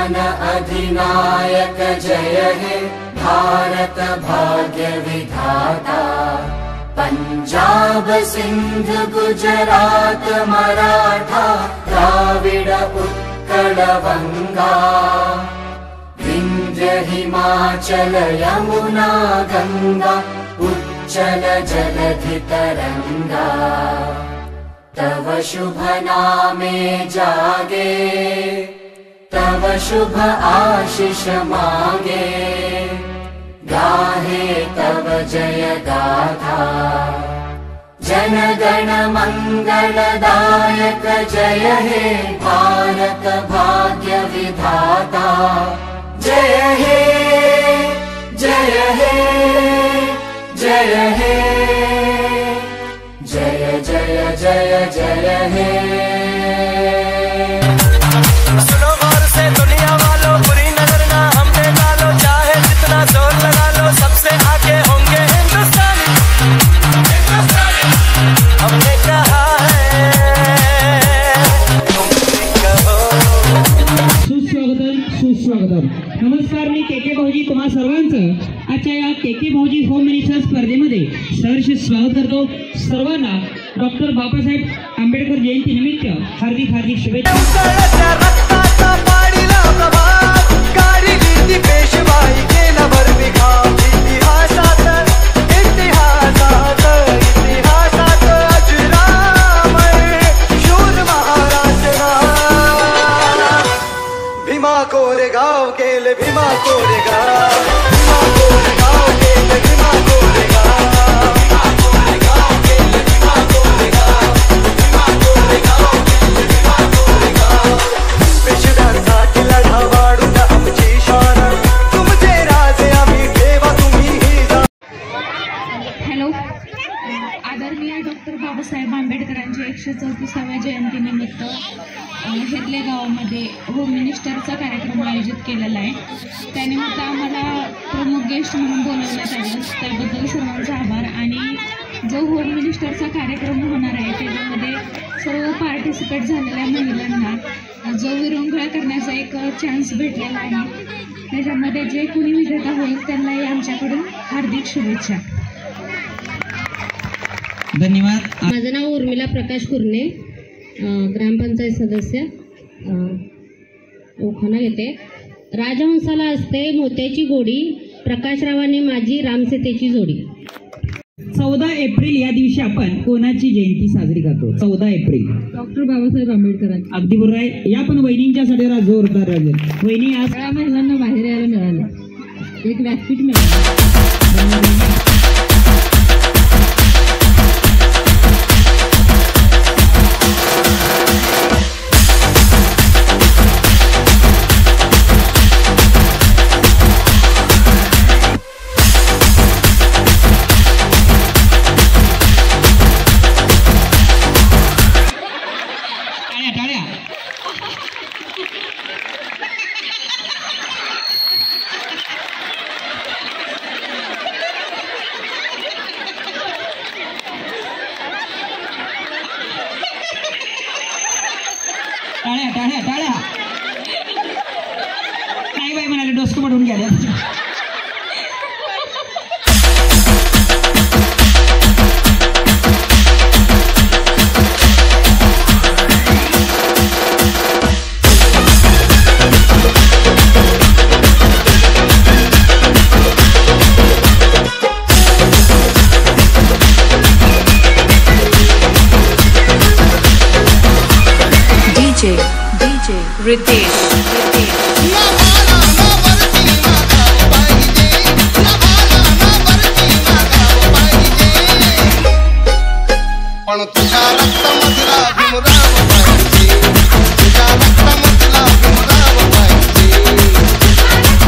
जीवन अधिनायक जय हे भारत भाग्य विधाता। पंजाब सिंध गुजरात मराठा द्राविड उत्कल गंगा, विंध्य हिमाचल यमुना गंगा उच्चल जलधि तरंगा। तव शुभ नामे जागे, तव शुभ आशीष मांगे, गाहे तव जय गाथा। जन गण मंगलदायक जय हे भारत भाग्य विधाता। जय हे जय हे जय हे जय जय जय जय हे। सुनो गौर से दुनिया वालों, बुरी नजर ना हम पे डालो, चाहे जितना जोर लगा लो, सबसे आगे होंगे हिंदुस्तानी। हमने कहा है तुम भी कहो। सुस्वागतम। नमस्कार, मी केके भाऊजी तुम्हा सर्वांचं आजच्या या केके भाऊजी होम मिनिस्टर स्पर्धेमध्ये सहर्ष स्वागत करतो। सर्वांना डॉक्टर बाबासाहेब आंबेडकर जयंती निमित्त हार्दिक हार्दिक शुभेच्छा। भीमा कोरेगाव केले, भीमा कोरेगाव, भीमा कोरेगाव केले, भीमा कोरेगाव, भीमा कोरेगाव केले, भीमा कोरेगाव, भीमा कोरेगाव केले, भीमा कोरेगाव। पेशव्यांसाठी लढा वाढू द्या आमची शान, तुमचे राजे आम्ही ठेवा तुम्ही ही जा। हॅलो, आदरणीय डॉक्टर बाबासाहेब आंबेडकरांच्या 134व्या जयंतीनिमित्त हेरले गावामध्ये होम मिनिस्टरचा कार्यक्रम आयोजित केलेला आहे। त्यानिमित्त आम्हाला प्रमुख गेस्ट म्हणून बोलवण्यात आलं, त्याबद्दल सर्वांचा आभार। आणि जो होम मिनिस्टरचा कार्यक्रम होणार आहे त्याच्यामध्ये सर्व पार्टिसिपेट झालेल्या महिलांना जो विरंगुळा करण्याचा एक चान्स भेटलेला आहे, त्याच्यामध्ये जे कोणी विजेता होईल त्यांनाही आमच्याकडून हार्दिक शुभेच्छा। धन्यवाद। माझं नाव उर्मिला प्रकाश कुर्णे, ग्रामपंचायत सदस्य ओखाना येते। राजहंसाला असते मोत्याची गोडी, प्रकाशरावांनी माझी रामसीतेची जोडी। 14 एप्रिल या दिवशी आपण कोणाची जयंती साजरी करतो? 14 एप्रिल डॉक्टर बाबासाहेब आंबेडकरांची। अगदी बरोबर आहे। या पण वहिनींच्या साठी जोरदार राजेल। वहिनी, आज सगळ्या महिलांना बाहेर यायला मिळालं, एक व्यासपीठ मिळालं। टाळ्या टाळ्या टाळ्या। नाही बाई म्हणाले, डोसकं पडून गेल्या। DJ Ritesh